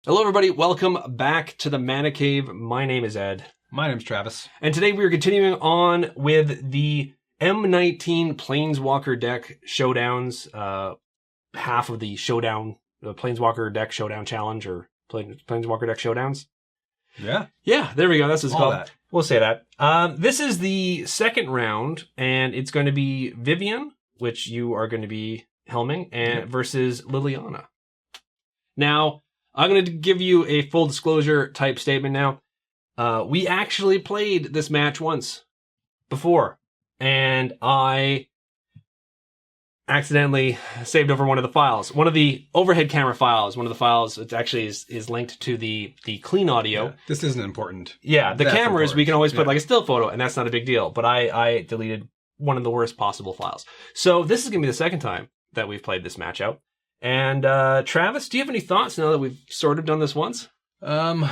Hello, everybody. Welcome back to the Mana Cave. My name is Ed. My name's Travis. And today we are continuing on with the M19 Planeswalker Deck Showdowns, half of the Showdown, the Planeswalker Deck Showdown Challenge, or Planeswalker Deck Showdowns. Yeah. Yeah, there we go. That's what it's called. That. We'll say that. This is the second round, and it's going to be Vivien, which you are going to be helming, and versus Liliana. Now, I'm going to give you a full disclosure type statement now. We actually played this match once before, and I accidentally saved over one of the files. One of the overhead camera files, one of the files, which actually is linked to the clean audio. Yeah, this isn't important. Yeah, the cameras, we can always put like a still photo, and that's not a big deal. But I deleted one of the worst possible files. So this is going to be the second time that we've played this match out. And Travis, do you have any thoughts now that we've sort of done this once? I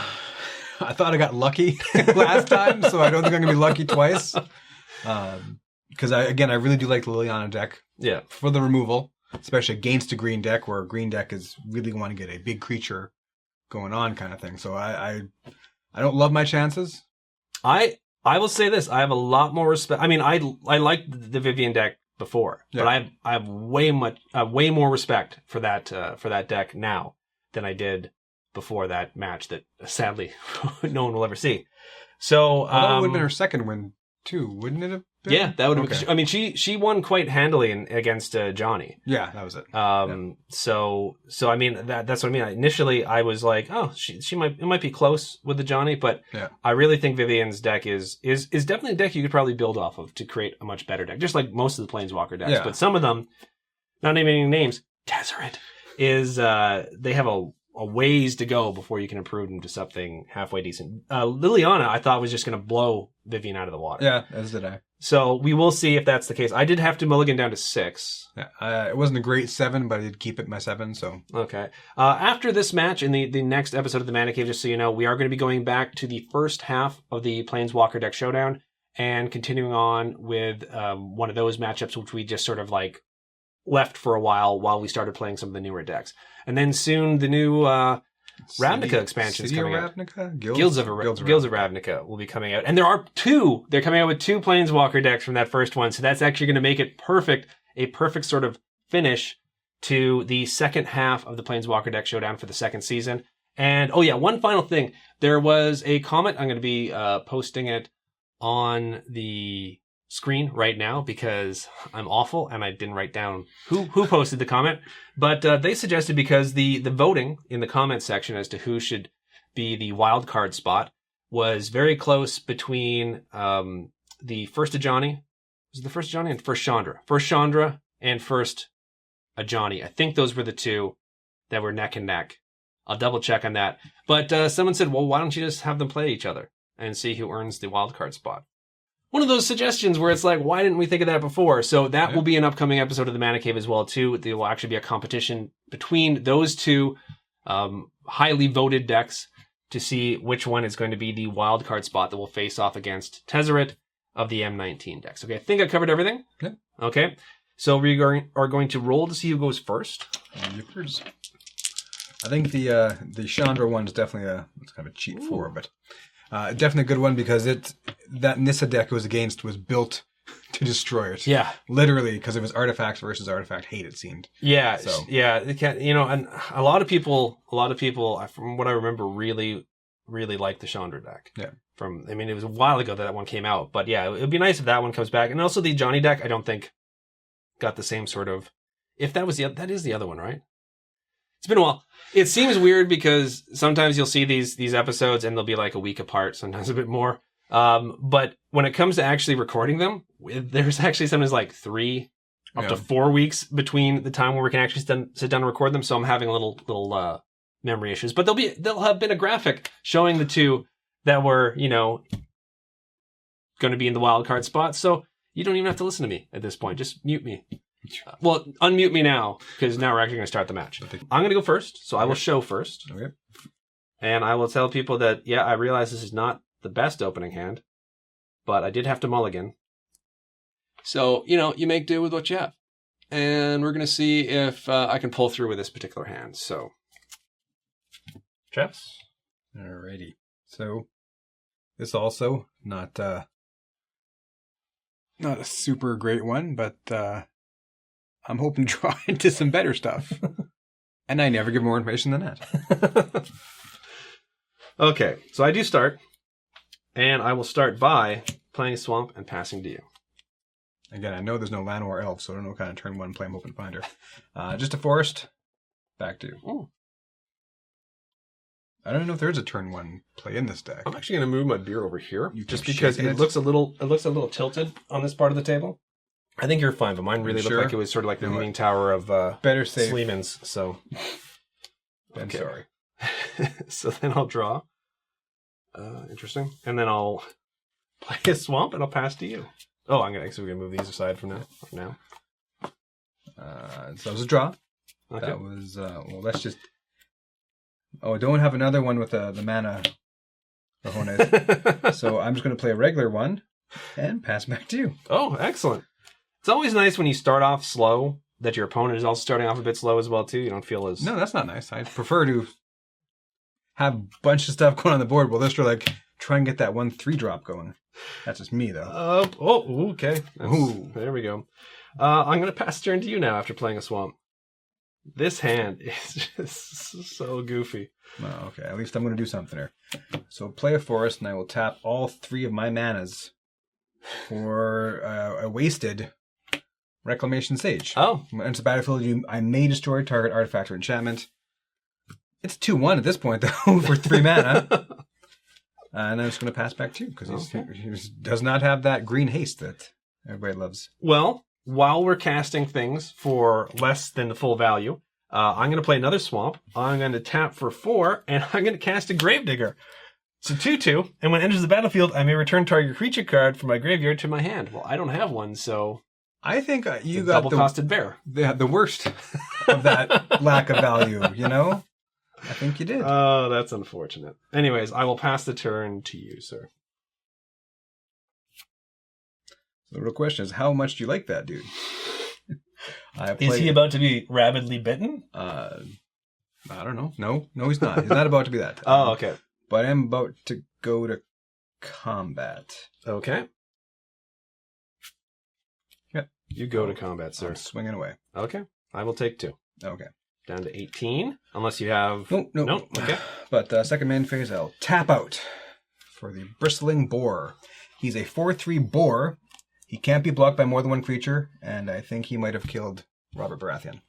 thought I got lucky last time, so I don't think I'm going to be lucky twice. Because I really do like the Liliana deck. Yeah. For the removal, especially against a green deck, where a green deck is really want to get a big creature going on kind of thing. So I don't love my chances. I will say this: I have a lot more respect. I mean, I liked the Vivien deck before, but I have way more respect for that deck now than I did before that match that sadly no one will ever see. So that would have been her second win too, wouldn't it have been? Yeah, that would have been. I mean, she won quite handily against Johnny. Yeah, that was it. So I mean that's what I mean. Initially, I was like, oh, it might be close with the Johnny, but I really think Vivien's deck is definitely a deck you could probably build off of to create a much better deck, just like most of the Planeswalker decks. Yeah. But some of them, not naming any names, Tezzeret is they have a ways to go before you can improve them to something halfway decent. Liliana, I thought was just going to blow Vivien out of the water. Yeah, as did I. So we will see if that's the case. I did have to mulligan down to 6. Yeah, it wasn't a great 7, but I did keep it my 7. So okay. After this match, in the next episode of the Mana Cave, just so you know, we are going to be going back to the first half of the Planeswalker Deck Showdown and continuing on with one of those matchups, which we just sort of like left for a while we started playing some of the newer decks. And then soon the new Ravnica expansion is coming out. Guilds of Ravnica will be coming out. And there are 2. They're coming out with 2 Planeswalker decks from that first one. So that's actually going to make it a perfect sort of finish to the second half of the Planeswalker Deck Showdown for the second season. And, oh yeah, one final thing. There was a comment. I'm going to be posting it on the screen right now because I'm awful and I didn't write down who posted the comment, but they suggested, because the voting in the comment section as to who should be the wild card spot was very close between the first Ajani. Was it the first Ajani and first Chandra? First Chandra and first Ajani. I think those were the 2 that were neck and neck. I'll double check on that. But someone said, well, why don't you just have them play each other and see who earns the wild card spot? One of those suggestions where it's like, why didn't we think of that before? So that will be an upcoming episode of the Mana Cave as well, too. There will actually be a competition between those 2 highly voted decks to see which one is going to be the wild card spot that will face off against Tezzeret of the M19 decks. Okay, I think I covered everything. Yeah. Okay, so we are going to roll to see who goes first. I think the Chandra one is definitely it's kind of a cheat for, but definitely a good one because that Nissa deck it was against was built to destroy it. Yeah, literally, because it was artifacts versus artifact hate. It seemed. Yeah, so. Yeah. It can, and a lot of people, from what I remember, really, really like the Chandra deck. Yeah. It was a while ago that one came out, but yeah, it would be nice if that one comes back. And also the Johnny deck, I don't think got the same sort of. If that is the other one, right? It's been a while. It seems weird because sometimes you'll see these episodes and they'll be like a week apart, sometimes a bit more. But when it comes to actually recording them, there's actually sometimes like 3 up to 4 weeks between the time where we can actually sit down and record them. So I'm having a little memory issues. But there'll have been a graphic showing the 2 that were, going to be in the wild card spot. So you don't even have to listen to me at this point. Just mute me. Well, unmute me now, because now we're actually going to start the match. I'm going to go first, so I will show first. Okay. And I will tell people that, I realize this is not the best opening hand, but I did have to mulligan. So, you make do with what you have. And we're going to see if I can pull through with this particular hand. So, Travis? Alrighty. So, this also not a super great one, but I'm hoping to draw into some better stuff. And I never give more information than that. Okay, so I do start, and I will start by playing a swamp and passing to you. Again, I know there's no land or elf, so I don't know what kind of turn one play I'm hoping to find her. Just a forest. Back to you. Ooh. I don't know if there's a turn one play in this deck. I'm actually going to move my beer over here, You just keep because shaking it it? looks a little tilted on this part of the table. I think you're fine, but mine really looked Sure? like it was sort of like the You know leaning tower of Better safe Sleeman's. So, than okay. sorry. So then I'll draw. Interesting, and then I'll play a swamp and I'll pass to you. Oh, we're gonna move these aside from now. So it was a draw. Okay. That was well. Let's just. Oh, don't have another one with the mana. Cojones. So I'm just going to play a regular one and pass back to you. Oh, excellent. It's always nice when you start off slow that your opponent is also starting off a bit slow as well too. You don't feel as No, that's not nice. I prefer to have a bunch of stuff going on the board while this like try and get that 1/3 drop going. That's just me though. Okay. Ooh. There we go. I'm going to pass turn to you now after playing a swamp. This hand is just so goofy. Oh, okay, at least I'm going to do something here. So play a forest, and I will tap all 3 of my manas for a wasted Reclamation Sage. Oh. When it's a battlefield, I may destroy target artifact or enchantment. It's 2/1 at this point, though, for 3 mana. And I'm just going to pass back to you, because he does not have that green haste that everybody loves. Well, while we're casting things for less than the full value, I'm going to play another swamp. I'm going to tap for 4, and I'm going to cast a Gravedigger. It's a 2/2, and when it enters the battlefield, I may return target creature card from my graveyard to my hand. Well, I don't have one, so I think you it's a got double-costed bear. the worst of that lack of value, you know? I think you did. Oh, that's unfortunate. Anyways, I will pass the turn to you, sir. The real question is, how much do you like that dude? Is he about to be rabidly bitten? I don't know. No, he's not. He's not about to be that. Oh, okay. But I am about to go to combat. Okay. Yep. You go to combat, sir. I'm swinging away. Okay. I will take 2. Okay. Down to 18, unless you have... No. Okay. But second main phase, I'll tap out for the Bristling Boar. He's a 4/3 boar. He can't be blocked by more than one creature, and I think he might have killed Robert Baratheon.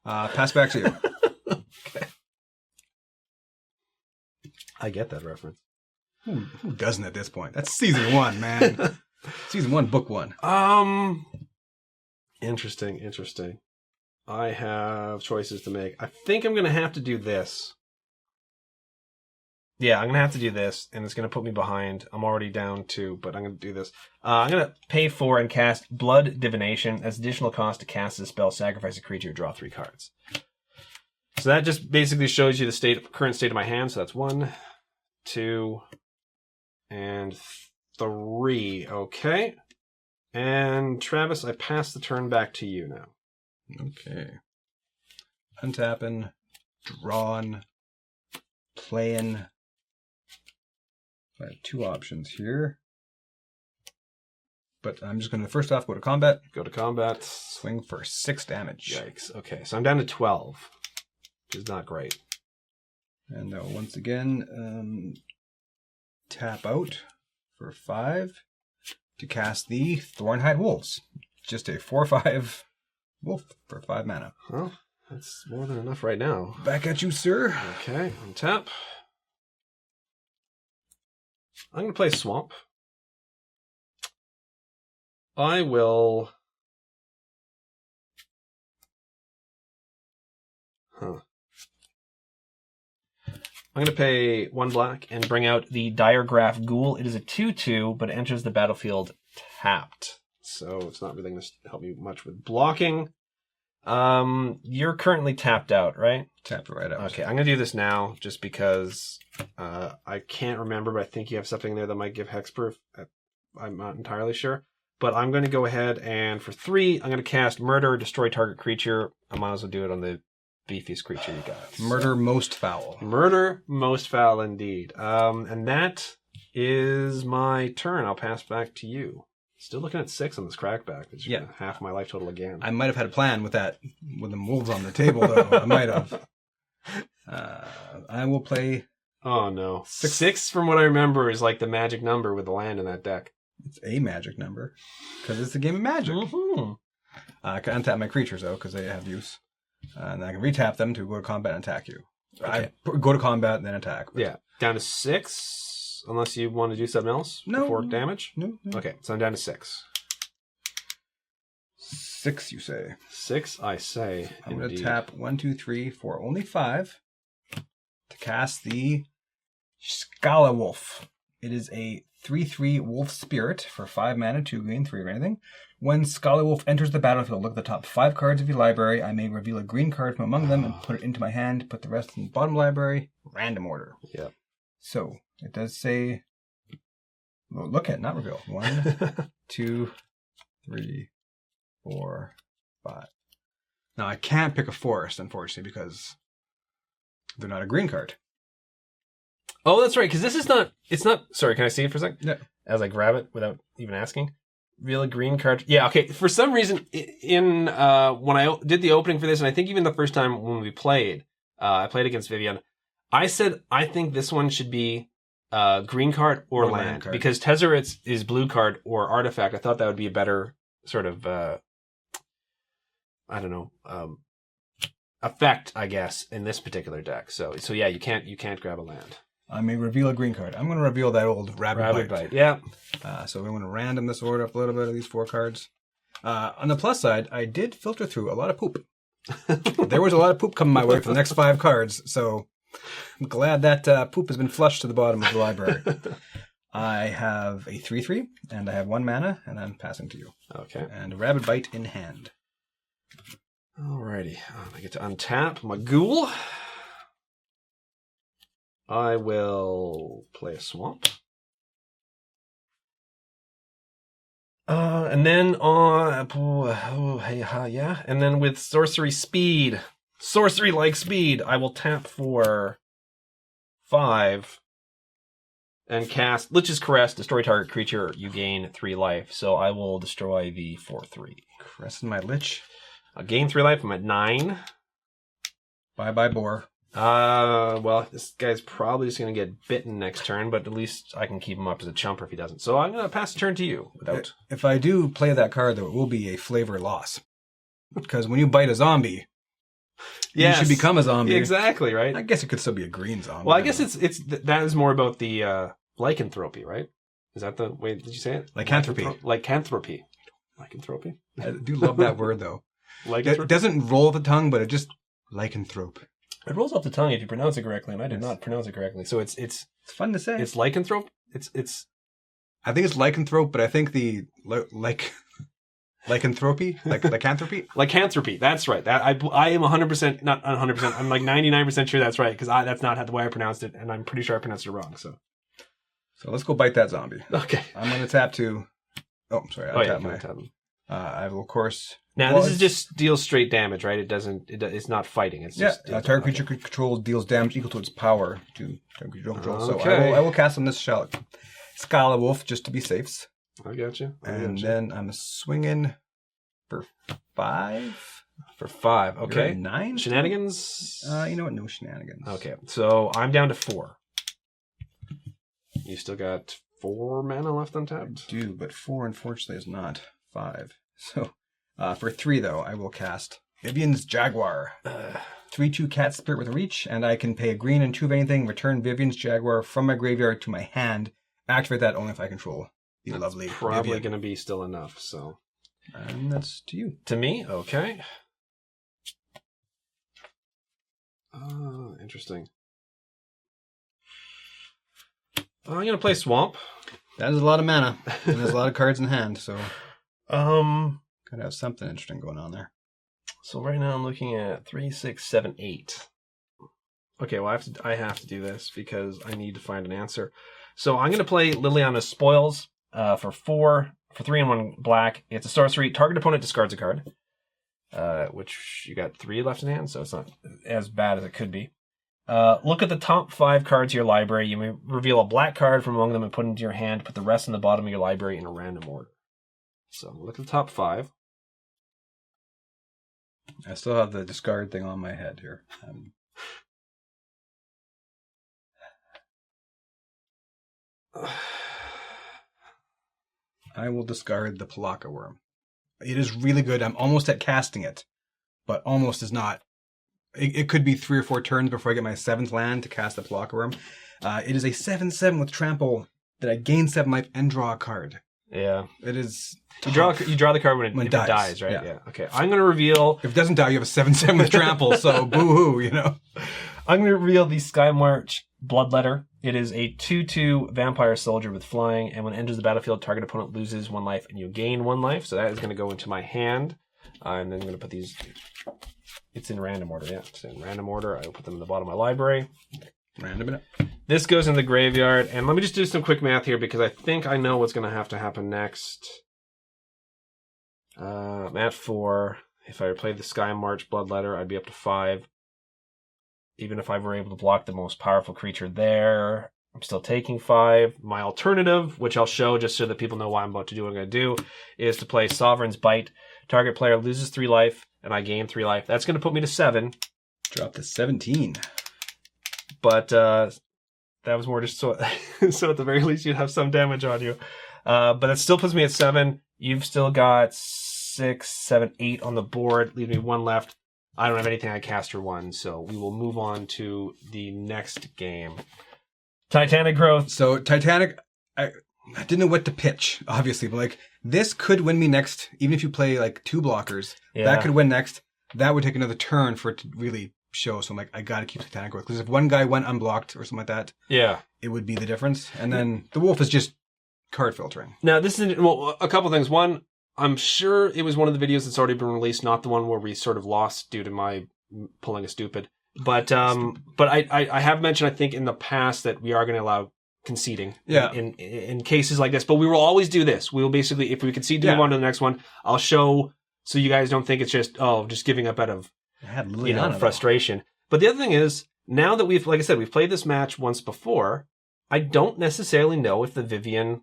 Pass back to you. Okay. I get that reference. Who doesn't at this point? That's season 1, man. Season 1, book 1. Interesting. I have choices to make. I think I'm going to have to do this. Yeah, I'm going to have to do this, and it's going to put me behind. I'm already down 2, but I'm going to do this. I'm going to pay 4 and cast Blood Divination as additional cost to cast this spell, sacrifice a creature, draw 3 cards. So that just basically shows you the current state of my hand. So that's 1, 2, and 3. Okay. And Travis, I pass the turn back to you now. Okay. Untapping, drawing, playing. I have 2 options here. But I'm just going to first off go to combat. Go to combat. Swing for 6 damage. Yikes. Okay, so I'm down to 12, which is not great. And now once again, tap out for 5 to cast the Thornhide Wolves. Just a 4/5 wolf for 5 mana. Well, that's more than enough right now. Back at you, sir. Okay, untap. I'm going to play Swamp. I will... I'm going to pay 1 black and bring out the Diregraph Ghoul. It is a 2/2, but it enters the battlefield tapped. So it's not really going to help me much with blocking. You're currently tapped out, right? Tapped right out. Okay, I'm going to do this now just because I can't remember, but I think you have something there that might give hexproof. I'm not entirely sure. But I'm going to go ahead and for 3, I'm going to cast Murder, destroy target creature. I might as well do it on the beefiest creature you got. Murder most foul. Murder most foul indeed. And that is my turn. I'll pass back to you. Still looking at 6 on this crackback. It's half my life total again. I might have had a plan with that, with the wolves on the table, though. I might have. I will play... Oh, no. 6, from what I remember, is like the magic number with the land in that deck. It's a magic number, because it's a game of Magic. Mm-hmm. I can untap my creatures, though, because they have use. And I can retap them to go to combat and attack you. Okay. I go to combat and then attack. But... Yeah. Down to 6, unless you want to do something else before damage? No. Okay, so I'm down to 6. 6, you say? 6, I say. I'm going to tap 1, 2, 3, 4, only 5 to cast the Scala Wolf. It is a 3/3 Wolf Spirit for 5 mana, 2 green, 3 of anything. When Scala Wolf enters the battlefield, look at the top 5 cards of your library. I may reveal a green card from among them and put it into my hand. Put the rest in the bottom library. Random order. Yep. So it does say. Well, look at, not reveal. 1, 2, 3, 4, 5. Now I can't pick a forest, unfortunately, because they're not a green card. Oh, that's right, because this is not... It's not... Sorry, can I see it for a second? Yeah. As I grab it without even asking. Real green card. Yeah, okay. For some reason, when I did the opening for this, and I think even the first time when we played, I played against Vivien, I said I think this one should be green card or land. Card. Because Tezzeret is blue card or artifact. I thought that would be a better sort of... I don't know... effect, I guess, in this particular deck. So yeah, you can't grab a land. I may reveal a green card. I'm going to reveal that old Rabbit Bite. Yeah. So we're going to random this order up a little bit of these 4 cards. On the plus side, I did filter through a lot of poop. There was a lot of poop coming my way for the next 5 cards, so I'm glad that poop has been flushed to the bottom of the library. I have a 3/3, and I have 1 mana, and I'm passing to you. Okay. And a Rabbit Bite in hand. Alrighty. I get to untap my ghoul. I will play a swamp. And then and then with sorcery like speed, I will tap for 5 and cast Lich's Caress, destroy target creature, you gain 3 life. So I will destroy the 4/3. Caressing my Lich. I'll gain 3 life, I'm at 9. Bye boar. Well, this guy's probably just going to get bitten next turn, but at least I can keep him up as a chumper if he doesn't. So I'm going to pass the turn to you. If I do play that card, though, it will be a flavor loss. Because when you bite a zombie, you should become a zombie. Exactly, right? I guess it could still be a green zombie. Well, I guess that is more about the lycanthropy, right? Is that the way did you say it? Lycanthropy. Lycanthropy. Lycanthropy? I do love that word, though. Lycanthropy? It doesn't roll off the tongue, but it just lycanthrope. It rolls off the tongue if you pronounce it correctly, and I did not pronounce it correctly. So it's fun to say. It's lycanthrope. It's. I think it's lycanthrope, but I think the lycanthropy, lycanthropy. Lycanthropy. That's right. That I am 100%, not 100%. I'm like 99% sure that's right because that's not the way I pronounced it, and I'm pretty sure I pronounced it wrong. So let's go bite that zombie. Okay. I'm going to tap to. Oh, I'm sorry. I'll tap my. Tap him. I will, of course. Now, this is just deals straight damage, right? It's not fighting. It's just target creature control deals damage equal to its power to target creature control. Okay. So I will cast on this Scala Wolf just to be safe. I got you. Then I'm swinging for 5. For 5, okay. You're at 9? Shenanigans? You know what? No shenanigans. Okay, so I'm down to 4. You still got 4 mana left untapped? I do, but 4 unfortunately is not 5. So for 3, though, I will cast Vivien's Jaguar. 3/2 cat spirit with reach, and I can pay a green and 2 of anything, return Vivien's Jaguar from my graveyard to my hand. Activate that only if I control the lovely probably going to be still enough, so. And that's to you. To me? Okay. Interesting. I'm going to play Swamp. That is a lot of mana, and there's a lot of cards in hand, so... Gotta have something interesting going on there. So right now I'm looking at 3, 6, 7, 8. Okay, well I have to do this because I need to find an answer. So I'm going to play Liliana's Spoils for 4, for 3 and 1 black. It's a sorcery. Target opponent discards a card. which you got 3 left in hand, so it's not as bad as it could be. Look at the top 5 cards of your library. You may reveal a black card from among them and put it into your hand. Put the rest in the bottom of your library in a random order. So look at the top 5. I still have the discard thing on my head here. I will discard the Palaka Worm. It is really good. I'm almost at casting it, but almost is not. It could be 3 or 4 turns before I get my 7th land to cast the Palaka Worm. It is a 7/7 with trample that I gain 7 life and draw a card. Yeah. It is You draw the card when it dies, right? Yeah. Okay. I'm going to reveal... If it doesn't die, you have a 7/7 with trample, so boo-hoo, you know. I'm going to reveal the Skymarch Bloodletter. It is a 2/2 vampire soldier with flying, and when it enters the battlefield, target opponent loses 1 life and you gain 1 life. So that is going to go into my hand. And then I'm going to put these... It's in random order, yeah. It's in random order. I will put them in the bottom of my library. Random it. This goes in the graveyard. And let me just do some quick math here because I think I know what's going to have to happen next. I'm at 4. If I played the Skymarch Bloodletter, I'd be up to 5. Even if I were able to block the most powerful creature there, I'm still taking 5. My alternative, which I'll show just so that people know why I'm about to do what I'm going to do, is to play Sovereign's Bite. Target player loses 3 life, and I gain 3 life. That's going to put me to 7. Drop to 17. But that was more just so, so at the very least you'd have some damage on you. But that still puts me at 7. You've still got 6, 7, 8 on the board. Leave me 1 left. I don't have anything I cast for 1, so we will move on to the next game. Titanic Growth. So Titanic, I didn't know what to pitch, obviously, but like this could win me next, even if you play like 2 blockers. Yeah. That could win next. That would take another turn for it to really show. So I'm like, I gotta keep Titanic Growth. Because if one guy went unblocked or something like that, yeah, it would be the difference. And then the wolf is just card filtering. Now this is a couple things. One, I'm sure it was one of the videos that's already been released, not the one where we sort of lost due to my pulling a stupid. But I have mentioned, I think, in the past that we are going to allow conceding in cases like this. But we will always do this. We will basically, if we concede to move on to the next one, I'll show so you guys don't think it's just giving up out of frustration. But the other thing is, now that we've, like I said, we've played this match once before, I don't necessarily know if the Vivien,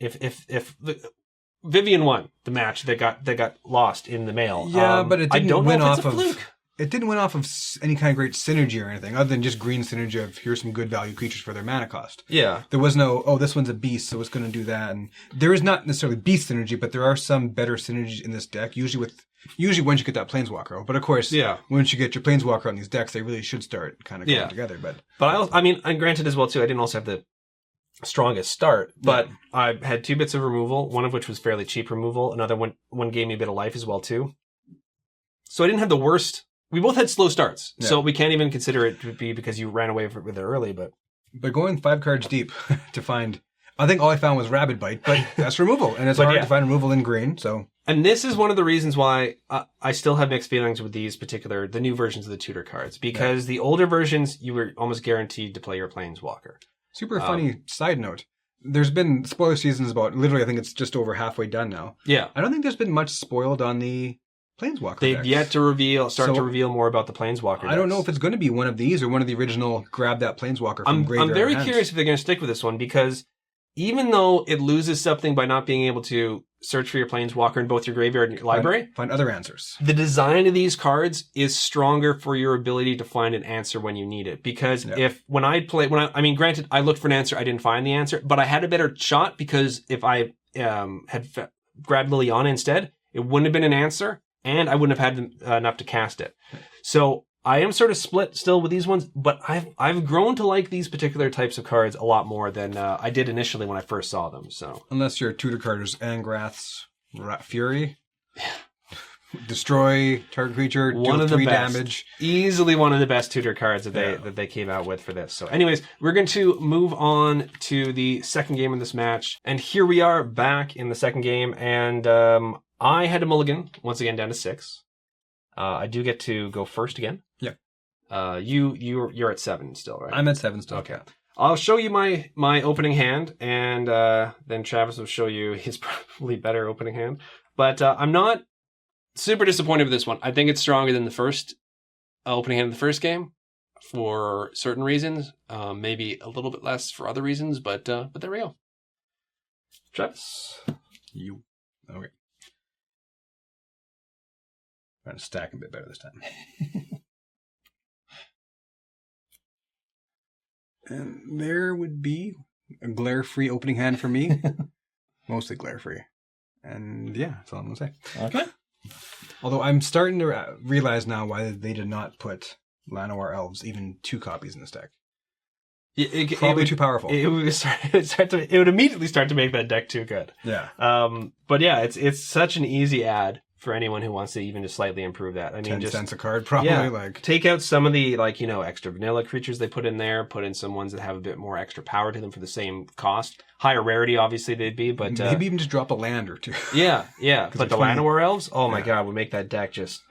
if the Vivien won the match that got lost in the mail. Yeah, but it didn't win off of fluke. It didn't win off of any kind of great synergy or anything, other than just green synergy of here's some good value creatures for their mana cost. Yeah. There was no, this one's a beast, so it's going to do that. And there is not necessarily beast synergy, but there are some better synergies in this deck, usually once you get that Planeswalker. But of course, once you get your Planeswalker on these decks, they really should start kind of going together. But I mean, and granted as well too, I didn't also have the strongest start, but I had 2 bits of removal, one of which was fairly cheap removal. Another one gave me a bit of life as well too. So I didn't have the worst. We both had slow starts, so we can't even consider it to be because you ran away with it early. But going 5 cards deep to find, I think all I found was Rabid Bite, but that's removal, and it's hard to find removal in green. So, and this is one of the reasons why I still have mixed feelings with these the new versions of the tutor cards, because the older versions you were almost guaranteed to play your Planeswalker. Super funny side note. There's been spoiler seasons about literally, I think it's just over halfway done now. Yeah, I don't think there's been much spoiled on the Planeswalker They've decks. yet to reveal more about the Planeswalker decks. I don't know if it's going to be one of these or one of the original grab that Planeswalker from graveyard. I'm very curious if they're going to stick with this one, because even though it loses something by not being able to search for your Planeswalker in both your graveyard and your library, find other answers. The design of these cards is stronger for your ability to find an answer when you need it. Because granted, I looked for an answer, I didn't find the answer, but I had a better shot because if I had grabbed Liliana instead, it wouldn't have been an answer. And I wouldn't have had enough to cast it. So I am sort of split still with these ones, but I've grown to like these particular types of cards a lot more than I did initially when I first saw them. So unless your tutor card is Angrath's Fury, destroy target creature, deal 3 damage. Easily one of the best tutor cards that they came out with for this. So anyways, we're going to move on to the second game of this match, and here we are back in the second game, and I had a mulligan, once again down to 6. I do get to go first again. Yeah. You're at 7 still, right? I'm at 7 still. Okay. I'll show you my opening hand, and then Travis will show you his probably better opening hand. But I'm not super disappointed with this one. I think it's stronger than the first opening hand of the first game for certain reasons. Maybe a little bit less for other reasons, but there we go. Travis? You. Okay. Trying to stack a bit better this time. And there would be a glare-free opening hand for me. Mostly glare-free. And yeah, that's all I'm going to say. Okay. Although I'm starting to realize now why they did not put Llanowar Elves even 2 copies in this deck. Probably too powerful. It would immediately start to make that deck too good. Yeah. But yeah, it's such an easy add for anyone who wants to even just slightly improve that. I mean, 10 just cents a card, probably. Yeah, like take out some of the extra vanilla creatures they put in there. Put in some ones that have a bit more extra power to them for the same cost. Higher rarity, obviously they'd be, but maybe even just drop a land or 2. Yeah. But the Llanowar Elves, oh my Yeah. god, would make that deck just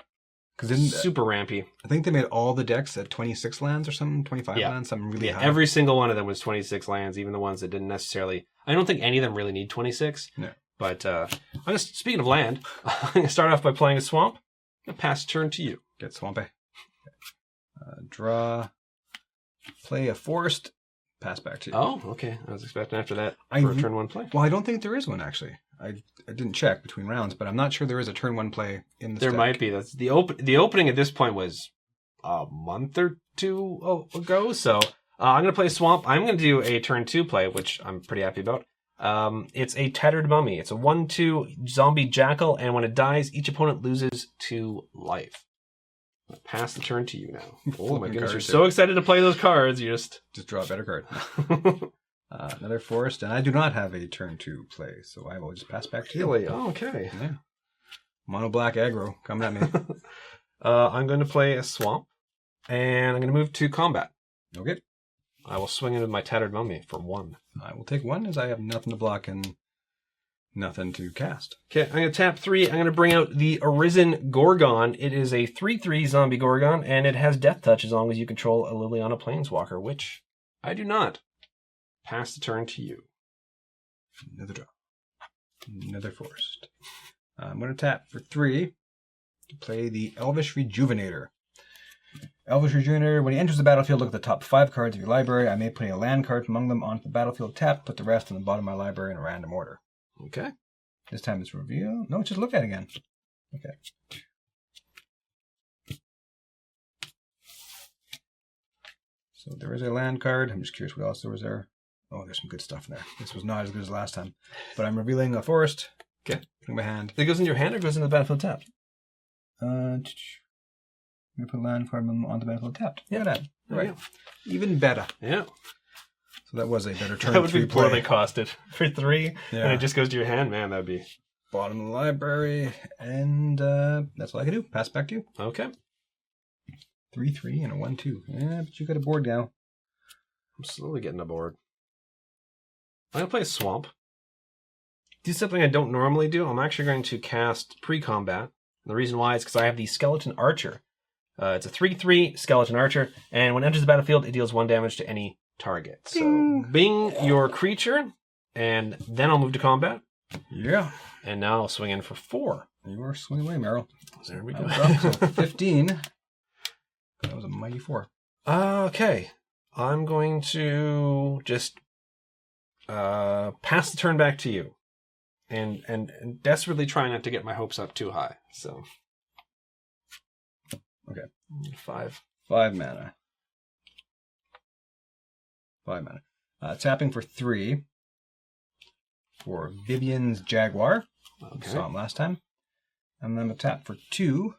super rampy. I think they made all the decks at 26 lands or something, 25 Yeah. lands, something really high. Every single one of them was 26 lands, even the ones that didn't necessarily. I don't think any of them really need 26. No. But speaking of land, I'm going to start off by playing a swamp and pass turn to you. Get swampy. Draw. Play a forest. Pass back to you. Oh, okay. I was expecting after that for a turn 1 play. Well, I don't think there is one, actually. I didn't check between rounds, but I'm not sure there is a turn 1 play in this There deck. might be. That's the opening at this point was a month or 2 ago. So I'm going to play swamp. I'm going to do a turn 2 play, which I'm pretty happy about. It's a Tattered Mummy. It's a 1/2 zombie jackal, and when it dies, each opponent loses 2 life. I'll pass the turn to you now. Oh my goodness, you're so excited to play those cards. You just draw a better card. Another forest, and I do not have a turn 2 play, so I will just pass back to you. Really? Oh, okay. Yeah. Mono black aggro coming at me. I'm going to play a swamp, and I'm going to move to combat. Okay. I will swing into my Tattered Mummy for 1. I will take 1 as I have nothing to block and nothing to cast. Okay, I'm going to tap 3. I'm going to bring out the Arisen Gorgon. It is a 3/3 zombie Gorgon, and it has Death Touch as long as you control a Liliana Planeswalker, which I do not. Pass the turn to you. Another draw. Another forest. I'm going to tap for 3 to play the Elvish Rejuvenator. Elvish Rejuvenator, when he enters the battlefield, look at the top 5 cards of your library. I may put a land card among them onto the battlefield tapped, put the rest on the bottom of my library in a random order. Okay. This time it's reveal. No, just look at it again. Okay. So there is a land card. I'm just curious what else there was there. Oh, there's some good stuff in there. This was not as good as last time. But I'm revealing a forest. Okay. Putting my hand. It goes in your hand or goes in the battlefield tapped? We put a land card on the battlefield tapped. Yeah, that. Right. Even better. Yeah. So that was a better turn. That would 3 be play. poorly costed for 3, Yeah. and it just goes to your hand, man. That'd be Bottom of the library, and that's all I can do. Pass back to you. okay. 3/3 and a 1/2. Yeah, but you got a board now. I'm slowly getting aboard. I'm gonna play a swamp. Do something I don't normally do. I'm actually going to cast pre-combat. The reason why is because I have the Skeleton Archer. It's a 3/3 Skeleton Archer, and when it enters the battlefield, it deals 1 damage to any target. So, bing your creature, and then I'll move to combat. Yeah. And now I'll swing in for 4. You are swinging away, Merrill. There we go. So 15. That was a mighty 4. Okay. I'm going to just pass the turn back to you. And desperately try not to get my hopes up too high. So. Okay. 5. 5 mana. 5 mana. Tapping for 3 for Vivien's Jaguar. Okay. Saw him last time. And then I'm going to tap for 2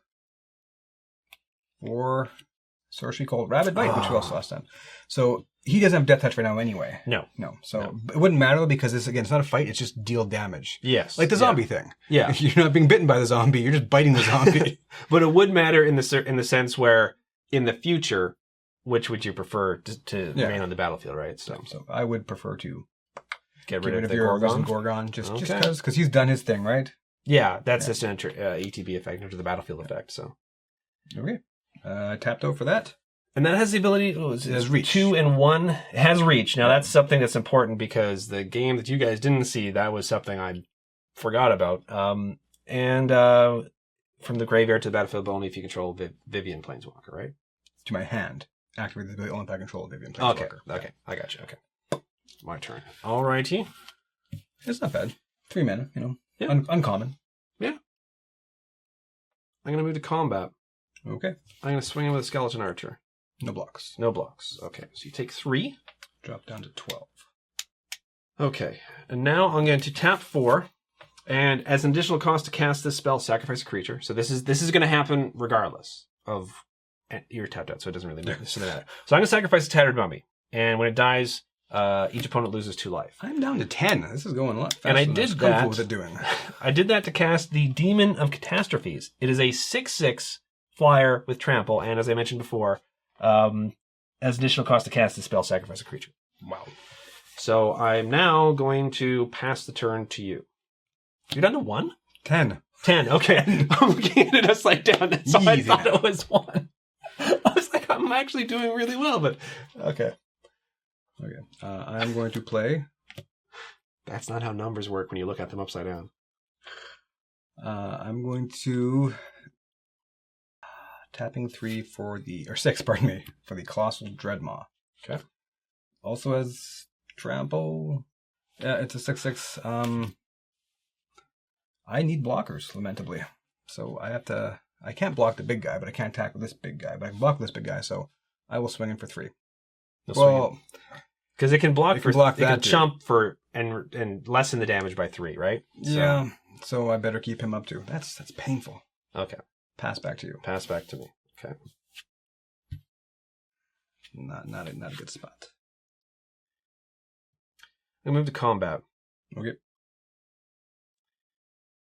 for sorcery called Rabid Bite, which we also saw last time. So he doesn't have Death Touch right now anyway. No. So it wouldn't matter because this, again, it's not a fight. It's just deal damage. Yes. Like the zombie thing. Yeah. You're not being bitten by the zombie. You're just biting the zombie. But it would matter in the sense where in the future, which would you prefer to remain on the battlefield, right? So I would prefer to get rid of the your Gorgon. Gorgon just because he's done his thing, right? Yeah, that's just an ETB effect, enter the battlefield effect. So okay, tapped out for that, and that has the ability. It has reach. 2 and 1. It has reach. Now that's something that's important because the game that you guys didn't see, that was something I forgot about. And from the graveyard to the battlefield, but only if you control Vivien Planeswalker, right? To my hand. Activate the ability only if I control Vivien Planeswalker. Okay, I got you. Okay. My turn. Alrighty. It's not bad. 3 mana, Yeah. Uncommon. Yeah. I'm going to move to combat. Okay. I'm going to swing in with a Skeleton Archer. No blocks. No blocks. Okay, so you take 3. Drop down to 12. Okay, and now I'm going to tap 4, and as an additional cost to cast this spell, sacrifice a creature. So this is going to happen regardless of you're tapped out, so it doesn't really matter. So I'm going to sacrifice a Tattered Mummy, and when it dies, each opponent loses 2 life. I'm down to 10. This is going a lot faster and I than did I was comfortable that. with it doing. I did that to cast the Demon of Catastrophes. It is a 6/6 flyer with trample, and as I mentioned before, as additional cost to cast the spell, sacrifice a creature. Wow. So I'm now going to pass the turn to you. You're down to 1? 10. 10, okay. I'm looking at it upside down, so I thought it was 1. I was like, I'm actually doing really well, but okay. Okay. I'm going to play. That's not how numbers work when you look at them upside down. I'm going to tapping 3 for or 6, pardon me, for the Colossal Dreadmaw. Okay. Also has trample. Yeah, it's a 6/6. I need blockers, lamentably. So I can't block the big guy, but I can't tackle this big guy. But I can block this big guy, so I will swing in for 3. Because it can block it can chump for and lessen the damage by 3, right? Yeah. So I better keep him up too. That's painful. Okay. Pass back to you. Pass back to me. Okay. Not a good spot. I'm going to move to combat. Okay.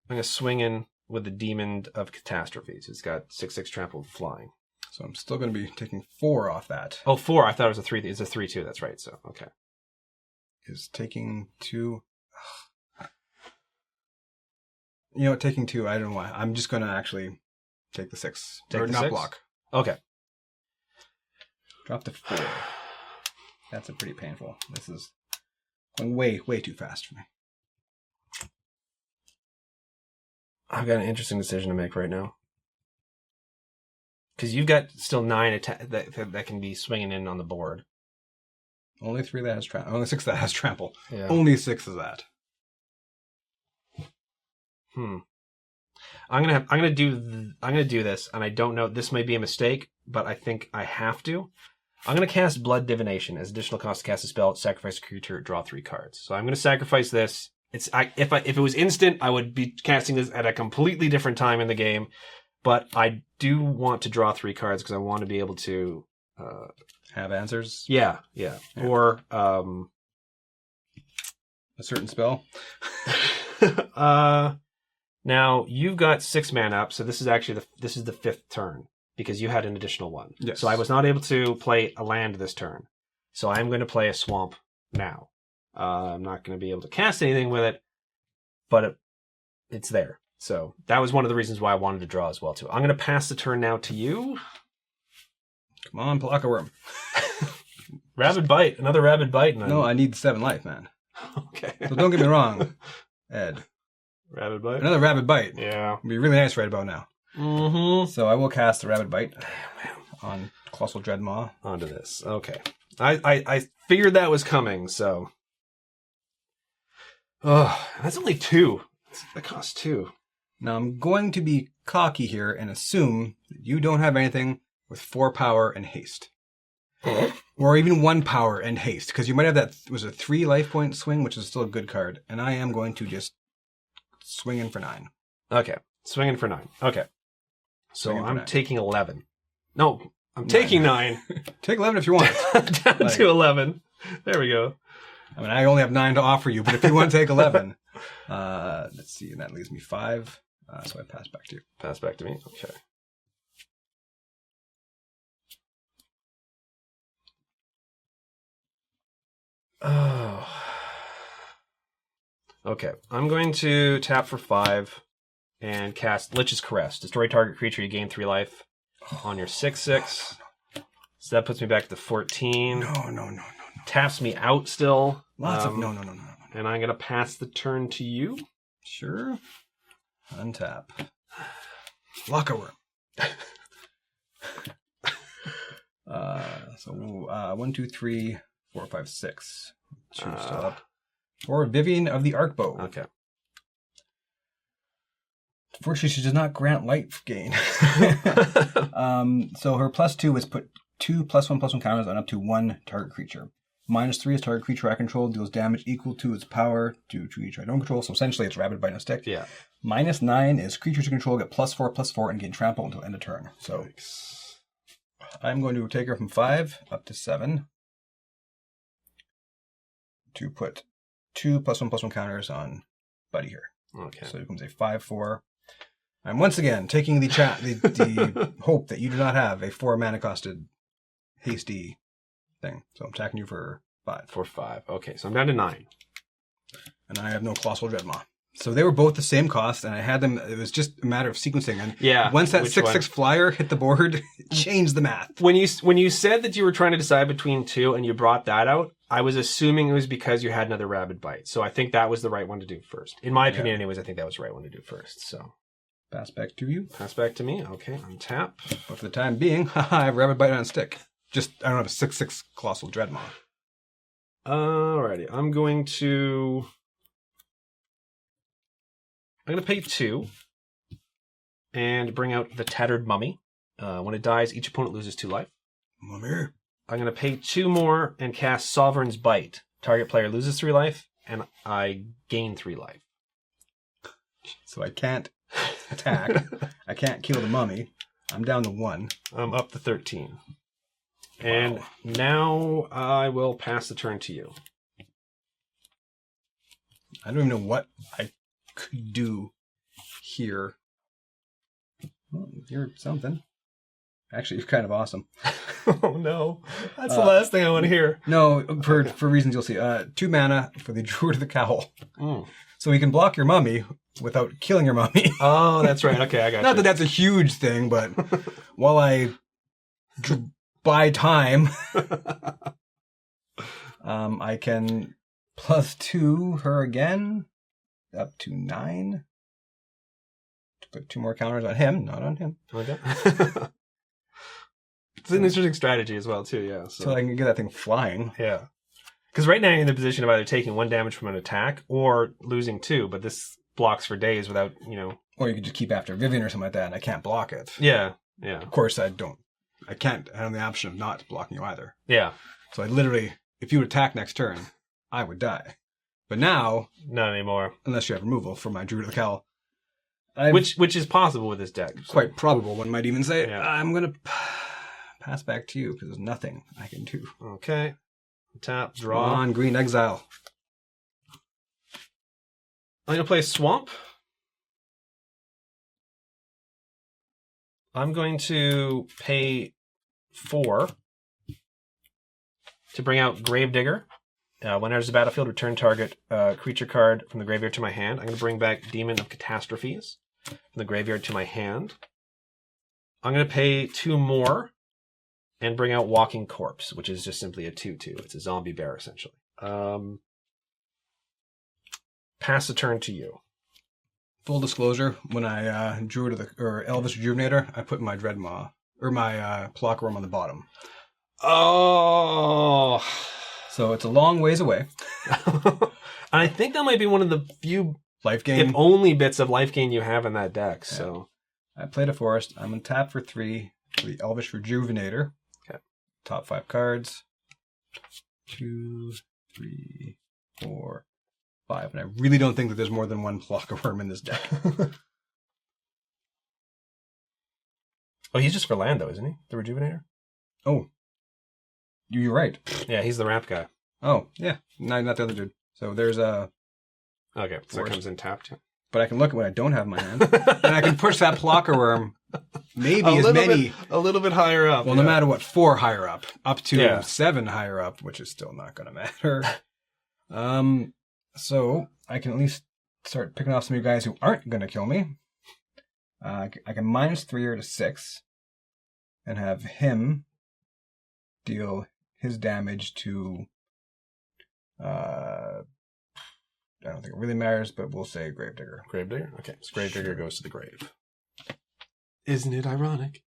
I'm going to swing in with the Demon of Catastrophes. It's got 6/6 trample flying. So I'm still going to be taking 4 off that. Oh, 4. I thought it was a 3. It's a 3/2. That's right. So, okay. Is taking 2. Taking 2, I don't know why. I'm just going to actually take the 6. Take or the not 6? block. Okay. Drop to 4. That's a pretty painful. This is going way too fast for me. I've got an interesting decision to make right now. Because you've got still 9 that can be swinging in on the board. Only 3 that has trample. Only 6 that has trample. Yeah. Only 6 of that. I'm gonna do this, and I don't know. This may be a mistake, but I think I have to. I'm gonna cast Blood Divination as additional cost to cast a spell. Sacrifice a creature. Draw 3 cards. So I'm gonna sacrifice this. If it was instant, I would be casting this at a completely different time in the game. But I do want to draw 3 cards because I want to be able to have answers. Yeah. Or a certain spell. Now you've got 6 mana up, so this is actually the 5th turn because you had an additional 1. Yes. So I was not able to play a land this turn. So I'm going to play a swamp now. I'm not going to be able to cast anything with it, but it's there. So that was one of the reasons why I wanted to draw as well, too. I'm going to pass the turn now to you. Come on, Palaka Worm. Rabid Bite. Another Rabid Bite. No, I need 7 life, man. Okay. So don't get me wrong, Ed. Rabid Bite? Another Rabid Bite. Yeah. It'd be really nice right about now. Mm-hmm. So I will cast the Rabid Bite on Colossal Dreadmaw. Onto this. Okay. I figured that was coming, so... Oh, that's only 2. That costs 2. Now I'm going to be cocky here and assume that you don't have anything with 4 power and haste. Or even 1 power and haste. Because you might have that, was a 3 life point swing, which is still a good card. And I am going to just swing in for 9. Okay. Swinging for 9. Okay. So I'm 9. taking 11. No, I'm taking 9. Take 11 if you want. Down to 11. There we go. I mean, I only have 9 to offer you, but if you want to take 11, let's see, and that leaves me 5. So I pass back to you. Pass back to me. Okay. Oh. Okay. I'm going to tap for 5 and cast Lich's Caress. Destroy target creature, you gain 3 life on your 6/6. So that puts me back to 14. No. Taps me out still. Lots of no. And I'm going to pass the turn to you. Sure. Untap. Locker room. So 1, 2, 3, 4, 5, 6. Two still up. Or Vivien of the Arkbow. Okay. Fortunately, she does not grant life gain. So her +2 is put 2 +1/+1 counters on up to 1 target creature. -3 is target creature I control deals damage equal to its power to each I don't control. So essentially, it's Rabid Bite on a Stick. Yeah. -9 is creatures you control get +4/+4 and gain trample until end of turn. So I'm going to take her from 5 up to 7 to put 2 +1/+1 counters on Buddy here. Okay. So it becomes a 5/4. I'm once again taking the hope that you do not have a 4 mana costed hasty thing. So I'm attacking you for 5. For 5. Okay, so I'm down to 9. And I have no Colossal Dreadmaw. So they were both the same cost, and I had them. It was just a matter of sequencing. And once that 6/6 flyer hit the board, it changed the math. When you said that you were trying to decide between 2 and you brought that out, I was assuming it was because you had another Rabid Bite. So I think that was the right one to do first. In my opinion, anyways, I think that was the right one to do first. So pass back to you. Pass back to me. Okay, untap. But for the time being, I have Rabid Bite on a Stick. Just, I don't have a 6/6 Colossal Dreadmaw. Alrighty, I'm going to pay 2 and bring out the Tattered Mummy. When it dies, each opponent loses 2 life. Mummy. I'm going to pay 2 more and cast Sovereign's Bite. Target player loses 3 life, and I gain 3 life. So I can't attack. I can't kill the mummy. I'm down to 1. I'm up to 13. And now I will pass the turn to you. I don't even know what I could do here. Well, you're something. Actually, you're kind of awesome. Oh no, that's the last thing I want to hear. No, for reasons you'll see. 2 mana for the Druid of the Cowl. So you can block your mummy without killing your mummy. Oh, that's right. Okay, I got Not that that's a huge thing, but while I buy time, I can +2 her again, up to 9. To put 2 more counters on him, not on him. Okay. It's an interesting strategy as well, too, yeah. So I can get that thing flying. Yeah. Because right now you're in the position of either taking 1 damage from an attack or losing 2, but this blocks for days without, Or you could just keep after Vivien or something like that, and I can't block it. Yeah, yeah. Of course, I can't have the option of not blocking you either. Yeah. So I literally, if you would attack next turn, I would die. But now... Not anymore. Unless you have removal for my Druid of the Cowl. Which is possible with this deck. So. Quite probable, one might even say. Yeah. I'm going to pass back to you, because there's nothing I can do. Okay. Tap, draw. Come on, Green Exile. I'm going to play Swamp. I'm going to pay 4 to bring out Gravedigger. When enters the battlefield, return target creature card from the graveyard to my hand. I'm going to bring back Demon of Catastrophes from the graveyard to my hand. I'm going to pay 2 more and bring out Walking Corpse, which is just simply a 2/2. It's a zombie bear, essentially. Pass the turn to you. Full disclosure, when I drew Elvish Rejuvenator, I put my Dreadmaw, or my Clockworm on the bottom. Oh! So it's a long ways away. I think that might be one of the few life gain, if only bits of life gain you have in that deck. Yeah. So I played a forest. I'm going to tap for 3 for the Elvish Rejuvenator. Okay. Top 5 cards. 2, 3, 4, 5. And I really don't think that there's more than 1 Clockworm in this deck. Oh, he's just for land, though, isn't he? The Rejuvenator? Oh. You're right. Yeah, he's the ramp guy. Oh, yeah. Not the other dude. So there's a... Okay, so it comes in tapped. But I can look at what I don't have in my hand. And I can push that Clockworm maybe a little bit higher up. Well, no matter what, 4 higher up. Up to 7 higher up, which is still not going to matter. So I can at least start picking off some of you guys who aren't going to kill me. I can -3 her to 6. And have him deal his damage to... I don't think it really matters, but we'll say Gravedigger. Gravedigger? Okay, so Gravedigger goes to the grave. Isn't it ironic?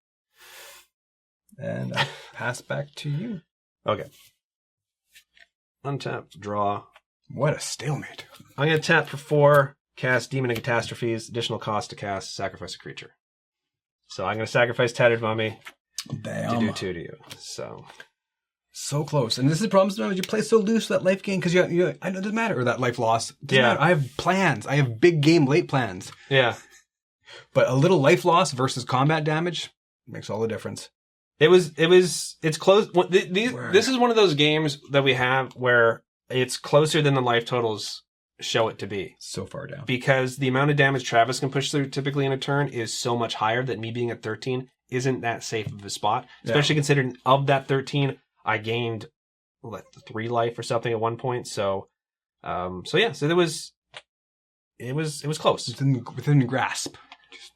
And I pass back to you. Okay. Untap, draw. What a stalemate. I'm going to tap for 4, cast Demon and Catastrophes, additional cost to cast, sacrifice a creature. So I'm going to sacrifice Tattered Mummy to do 2 to you. So close. And this is the problem sometimes. You play so loose that life gain because I know it doesn't matter. Or that life loss. It doesn't matter. I have plans. I have big game late plans. Yeah. But a little life loss versus combat damage makes all the difference. It's close. This is one of those games that we have where it's closer than the life totals show it to be. So far down. Because the amount of damage Travis can push through typically in a turn is so much higher that me being at 13 isn't that safe of a spot. Especially considering of that 13, I gained 3 life or something at one point. So it was close. Within grasp.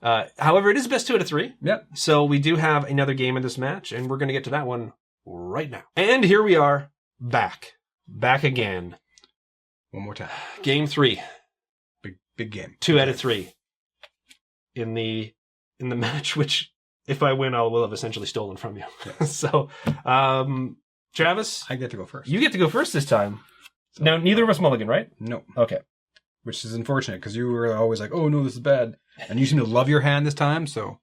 However, it is best 2 out of 3. Yep. So we do have another game in this match, and we're going to get to that one right now. And here we are, back again. One more time. Game 3. Big game. 2 out of 3. In the match, which if I win, I will have essentially stolen from you. Yes. So, Travis, I get to go first. You get to go first this time. So, now, neither of us mulligan, right? No. Okay. Which is unfortunate because you were always like, "Oh no, this is bad," and you seem to love your hand this time. So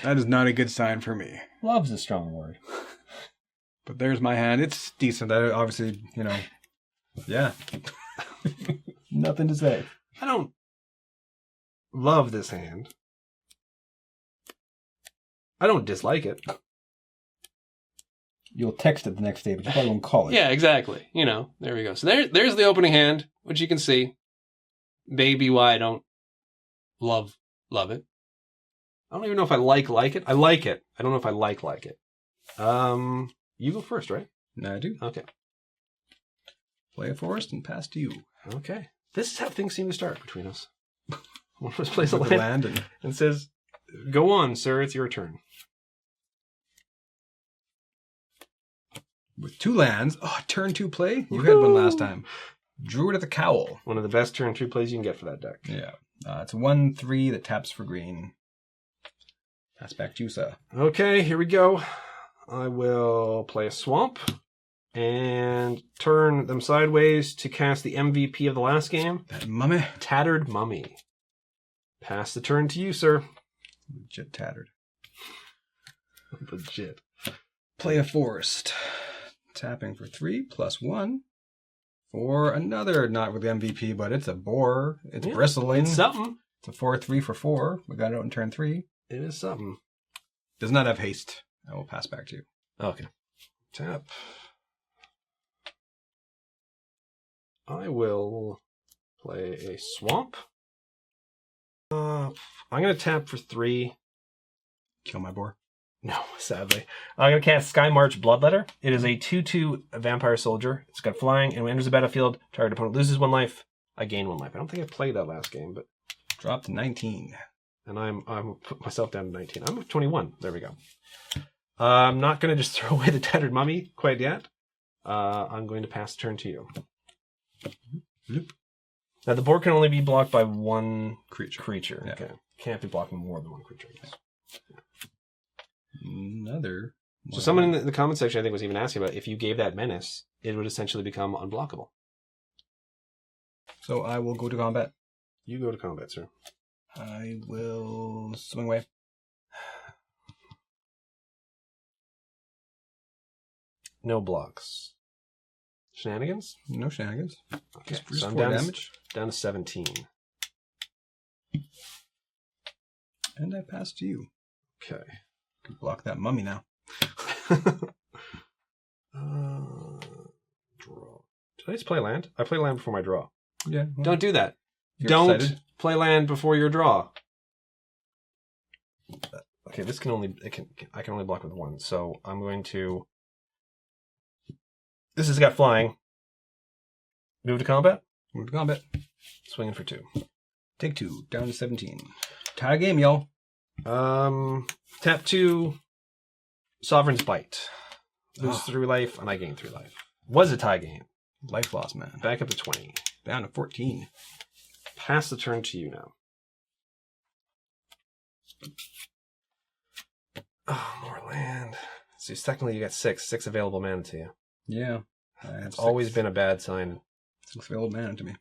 that is not a good sign for me. Love's a strong word. But there's my hand. It's decent. I obviously, yeah. Nothing to say. I don't love this hand. I don't dislike it. You'll text it the next day, but you probably won't call it. Yeah, exactly. There we go. So there's the opening hand, which you can see. Maybe why I don't love it. I don't even know if I like it. I like it. I don't know if I like it. You go first, right? No, I do. Okay. Play a forest and pass to you. Okay. This is how things seem to start between us. One of us plays a land and says, "Go on, sir. It's your turn." With 2 lands. Oh, turn 2 play? You had one last time. Druid of the Cowl. One of the best turn 2 plays you can get for that deck. Yeah. It's a 1/3 that taps for green. Pass back to you, sir. Okay, here we go. I will play a swamp and turn them sideways to cast the MVP of the last game. That mummy. Tattered Mummy. Pass the turn to you, sir. Legit tattered. Legit. Play a forest. Tapping for 3 +1 for another, not with MVP, but it's a boar. It's bristling. It's something. It's a 4/3 for 4. We got it out in turn 3. It is something. Does not have haste. I will pass back to you. Okay. Tap. I will play a swamp. I'm going to tap for 3. Kill my boar. No, sadly. I'm going to cast Sky March Bloodletter. It is a 2/2 vampire soldier. It's got flying, and when it enters the battlefield, target opponent loses 1 life. I gain 1 life. I don't think I played that last game, but drop to 19. And I'm put myself down to 19. I'm at 21. There we go. I'm not going to just throw away the Tattered Mummy quite yet. I'm going to pass the turn to you. Now, the board can only be blocked by 1 creature. Yeah. Okay. Can't be blocking more than 1 creature, I guess. Another. So someone in the comment section, I think, was even asking about if you gave that menace, it would essentially become unblockable. So I will go to combat. You go to combat, sir. I will swing away. No blocks. Shenanigans? No shenanigans. Okay, just so I'm 4 down damage. Down to 17. And I pass to you. Okay. Can block that mummy now. Draw. Did I just play land? I play land before my draw. Yeah. Well, don't do that. Don't excited. Play land before your draw. Okay, this can only I can only block with 1, so I'm going to. This has got flying. Move to combat. Move to combat. Swinging for 2. Take 2. Down to 17. Tie game, y'all. Tap 2. Sovereign's Bite. Lose 3 life, and I gain 3 life. Was a tie game. Life loss, man. Back up to 20. Down to 14. Pass the turn to you now. So technically you got six available mana to you. Yeah. It's always been a bad sign. 6 available mana to me.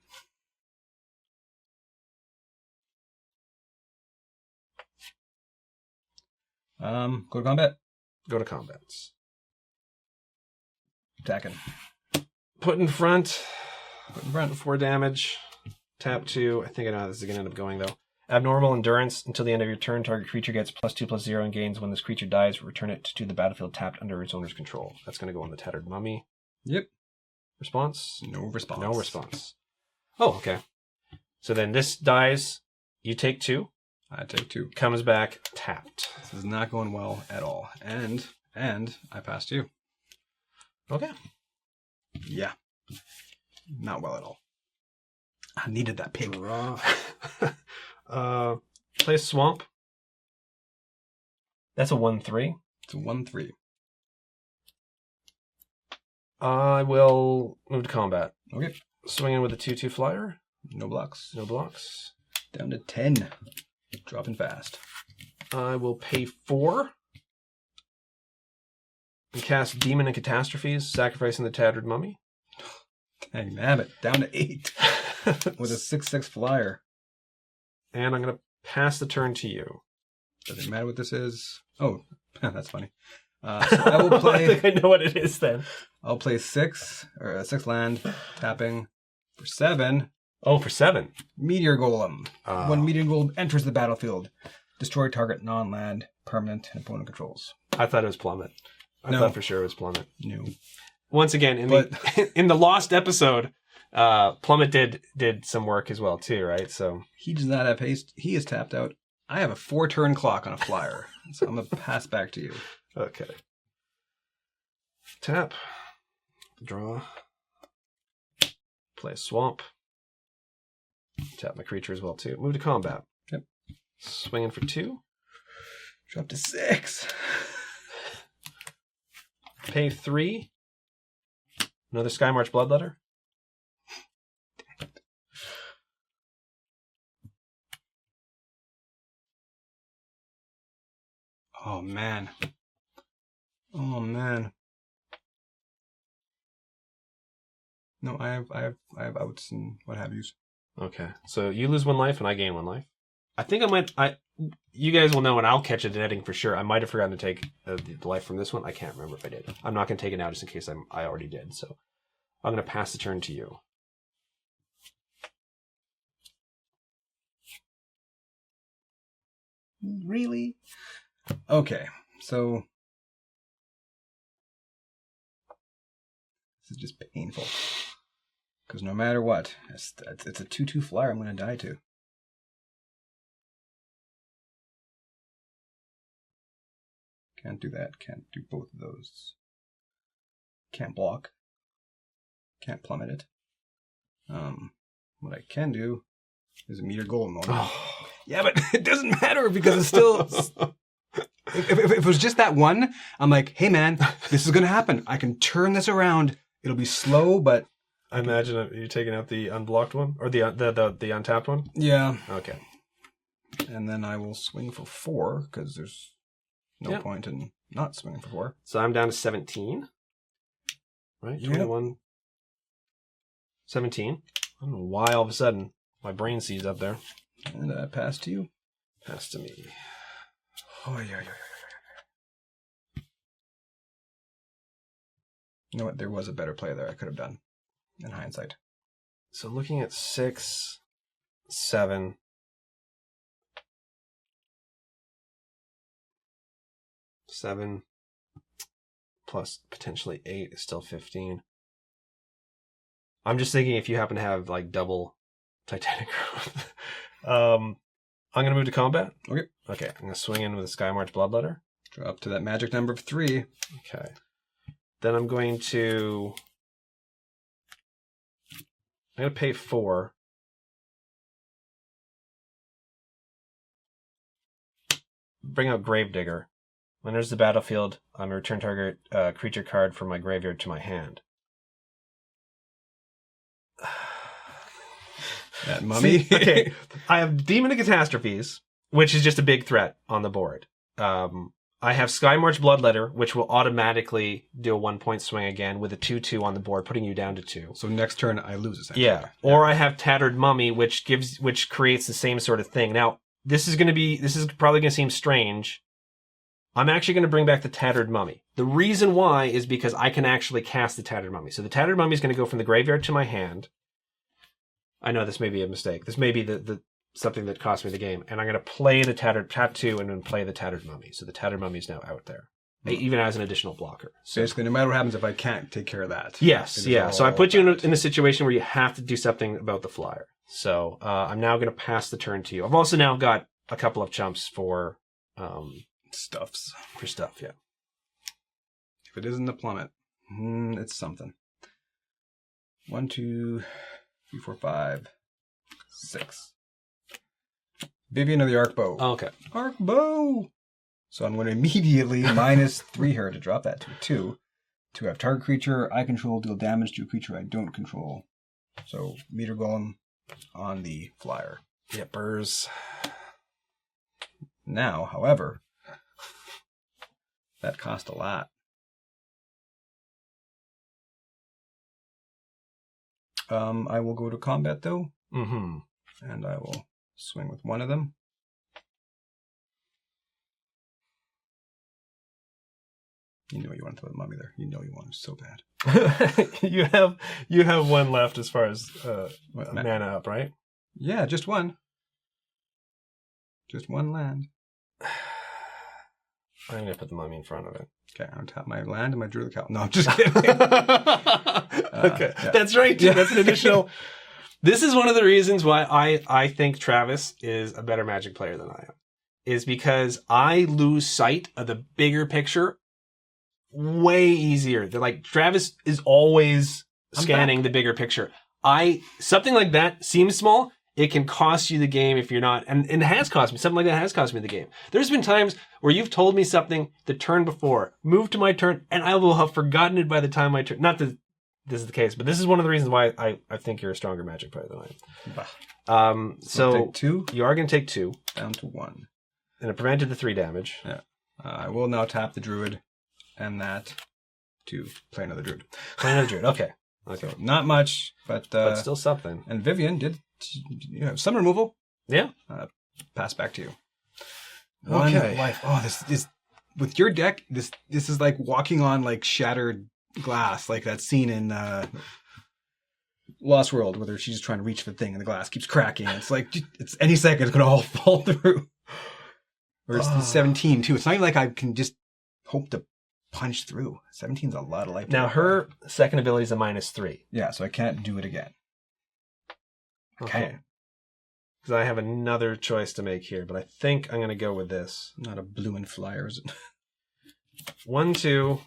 Go to combat. Go to combats. Attacking. Put in front. 4 damage. Tap 2. I think I know how this is going to end up going, though. Abnormal endurance. Until the end of your turn, target creature gets +2/+0 and gains. When this creature dies, return it to the battlefield tapped under its owner's control. That's going to go on the Tattered Mummy. Yep. Response? No response. No response. Oh, okay. So then this dies. You take 2. I take 2. Comes back tapped. This is not going well at all. And I passed you. Okay. Yeah. Not well at all. I needed that pig. Play Swamp. That's a 1/3. It's a 1/3. I will move to combat. Okay. Swing in with a 2/2 flyer. No blocks. No blocks. Down to 10. Dropping fast. I will pay 4. And cast Demon and Catastrophes, sacrificing the Tattered Mummy. Dang, damn it. Down to 8. With a 6/6 flyer. And I'm going to pass the turn to you. Doesn't matter what this is. Oh, that's funny. So I will play. I think I know what it is then. I'll play 6 land, tapping for 7. Oh, for 7. Meteor Golem. 1 Meteor Golem enters the battlefield. Destroy target non-land, permanent, and opponent controls. I thought it was Plummet. I thought for sure it was Plummet. No. Once again, in the lost episode, Plummet did some work as well too, right? So he does not have haste. He is tapped out. I have a 4-turn clock on a flyer, so I'm gonna pass back to you. Okay. Tap. Draw. Play Swamp. Tap my creature as well too. Move to combat. Yep. Swinging for 2. Drop to 6. Pay 3. Another Skymarch Bloodletter. Oh man. Oh man. No, I have outs and what have yous. Okay, so you lose 1 life and I gain 1 life. I think you guys will know, and I'll catch it in editing for sure. I might have forgotten to take the life from this one. I can't remember if I did. I'm not going to take it now just in case I already did. So I'm going to pass the turn to you. Really? Okay, so this is just painful. Because no matter what, it's a 2/2 flyer I'm going to die to. Can't do that. Can't do both of those. Can't block. Can't plummet it. What I can do is a Meteor Golem moment. Oh. Yeah, but it doesn't matter because it's still... if it was just that one, I'm like, hey man, this is going to happen. I can turn this around. It'll be slow, but... I imagine you're taking out the unblocked one? Or the untapped one? Yeah. Okay. And then I will swing for 4, because there's no point in not swinging for 4. So I'm down to 17. Right? 21. 17. I don't know why all of a sudden my brain sees up there. And I pass to you. Pass to me. Oh, yeah. You know what? There was a better play there I could have done in hindsight. So looking at 6, 7. Seven plus potentially 8 is still 15. I'm just thinking if you happen to have like double Titanic growth. I'm gonna move to combat. Okay. I'm gonna swing in with a Skymarch Bloodletter. Drop to that magic number of 3. Okay. Then I'm going to pay 4. Bring out Gravedigger. When there's the battlefield, I'm going to return target creature card from my graveyard to my hand. That mummy? Okay. I have Demon of Catastrophes, which is just a big threat on the board. I have Skymarch Bloodletter, which will automatically do a 1-point swing again with a 2/2 on the board, putting you down to 2. So next turn I lose essentially. Yeah. Or I have Tattered Mummy, which creates the same sort of thing. Now, this is probably going to seem strange. I'm actually going to bring back the Tattered Mummy. The reason why is because I can actually cast the Tattered Mummy. So the Tattered Mummy is going to go from the graveyard to my hand. I know this may be a mistake. This may be the something that cost me the game. And I'm going to play the tap 2 and then play the Tattered Mummy. So the Tattered Mummy is now out there, even as an additional blocker. So basically, no matter what happens, if I can't take care of that. Yes, yeah. So I put you in a situation where you have to do something about the flyer. So I'm now going to pass the turn to you. I've also now got a couple of chumps for stuffs. For stuff, yeah. If it isn't a plummet, it's something. 1, 2, 3, 4, 5, 6. Vivien of the Arkbow. Okay. Arkbow! So I'm going to immediately -3 her to drop that to a 2. To have target creature I control deal damage to a creature I don't control. So Meter Golem on the flyer. Yippers. Now, however, that cost a lot. I will go to combat though. Mm-hmm. And I will swing with one of them. You know you want to throw the mummy there. You know you want it so bad. you have one left as far as mana up, right? Yeah, just one. Just one land. I'm going to put the mummy in front of it. Okay, I'm tap my land and my Druid Cowl. No, I'm just kidding. Okay, yeah. That's right. Yeah. That's an additional. This is one of the reasons why I think Travis is a better Magic player than I am. Is because I lose sight of the bigger picture way easier. They're like, Travis is always scanning the bigger picture. Something like that seems small. It can cost you the game if you're not, and it has cost me. Something like that has cost me the game. There's been times where you've told me something the turn before, moved to my turn, and I will have forgotten it by the time my turn. Not that this is the case, but this is one of the reasons why I think you're a stronger Magic player than I am. So take 2. You are going to take 2. Down to 1. And it prevented the 3 damage. Yeah. I will now tap the Druid and that to play another Druid. Play another Druid, okay. So not much, but still something. And Vivien did some removal. Yeah. Pass back to you. Okay. One life. Oh, this is with your deck. This is like walking on like shattered glass, like that scene in Lost World where she's trying to reach for the thing and the glass keeps cracking. It's like it's any second it's gonna all fall through. Or it's 17 too. It's not even like I can just hope to punch through. 17's a lot of life. Now her second ability is a -3. Yeah, so I can't do it again. Okay. Because I have another choice to make here, but I think I'm going to go with this. Not a bloomin' flyer, is it? 1, 2,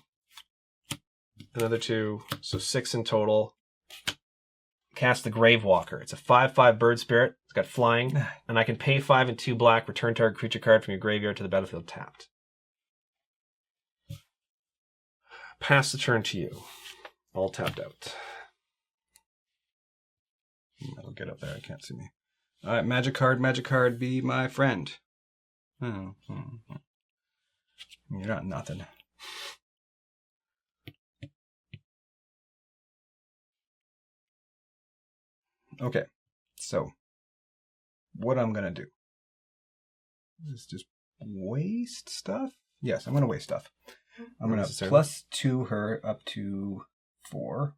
another 2, so 6 in total. Cast the Gravewalker. It's a 5/5 bird spirit. It's got flying, and I can pay 5 and 2 black, return target creature card from your graveyard to the battlefield tapped. Pass the turn to you. All tapped out. I'll get up there. I can't see me. All right, magic card, be my friend. You're not nothing. Okay, so what I'm gonna do is just waste stuff. Yes, I'm gonna waste stuff. I'm gonna +2 her up to 4.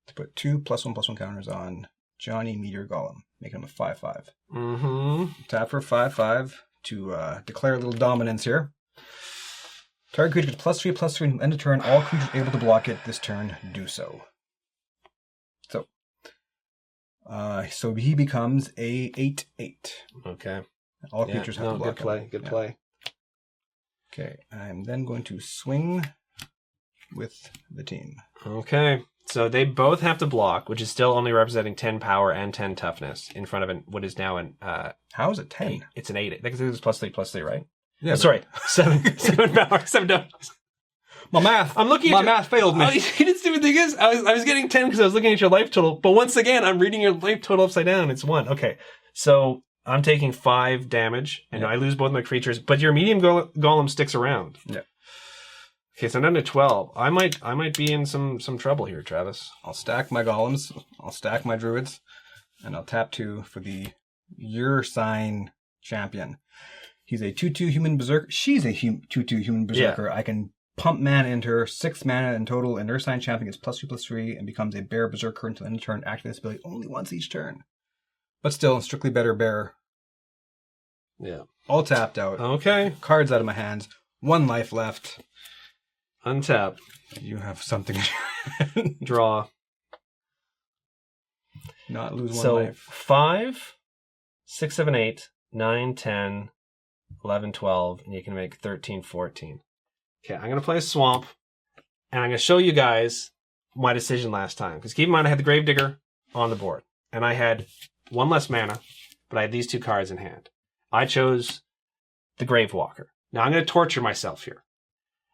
To put 2 +1/+1 counters on Johnny Meteor Golem, making him a 5/5. Mm-hmm. Tap for 5/5 to declare a little dominance here. Target creature gets +3/+3 end of turn. All creatures able to block it this turn do so. So he becomes a 8/8. Okay. All creatures have to block good him. play. Okay, I'm then going to swing with the team. Okay. So they both have to block, which is still only representing 10 power and 10 toughness in front of what is now an How is it 10? 8. It's an 8. Because it was +3/+3, right? Yeah. Oh, sorry. 7 power, 7 toughness. My math. I'm looking. My math failed me. The stupid thing is, I was getting 10 because I was looking at your life total. But once again, I'm reading your life total upside down. It's 1. Okay. So I'm taking 5 damage, and Yeah. I lose both my creatures. But your medium golem sticks around. Yeah. Okay, so I'm down to 12. I might be in some trouble here, Travis. I'll stack my golems. I'll stack my druids, and I'll tap 2 for the Your Sign champion. He's a 2/2 human berserker. She's a 2/2 human berserker. I can pump mana into her, 6 mana in total, and Your Sign champion gets +2/+3 and becomes a bear berserker until end of turn. Activate this ability only once each turn. But still, strictly better bear. Yeah. All tapped out. Okay. Cards out of my hands. 1 life left. Untap. You have something in your hand. Draw. Not lose 1 So life. 5, 6, 7, 8, 9, 10, 11, 12, and you can make 13, 14. Okay, I'm going to play a swamp, and I'm going to show you guys my decision last time. Because keep in mind, I had the Gravedigger on the board, and I had 1 less mana, but I had these 2 cards in hand. I chose the Gravewalker. Now, I'm going to torture myself here.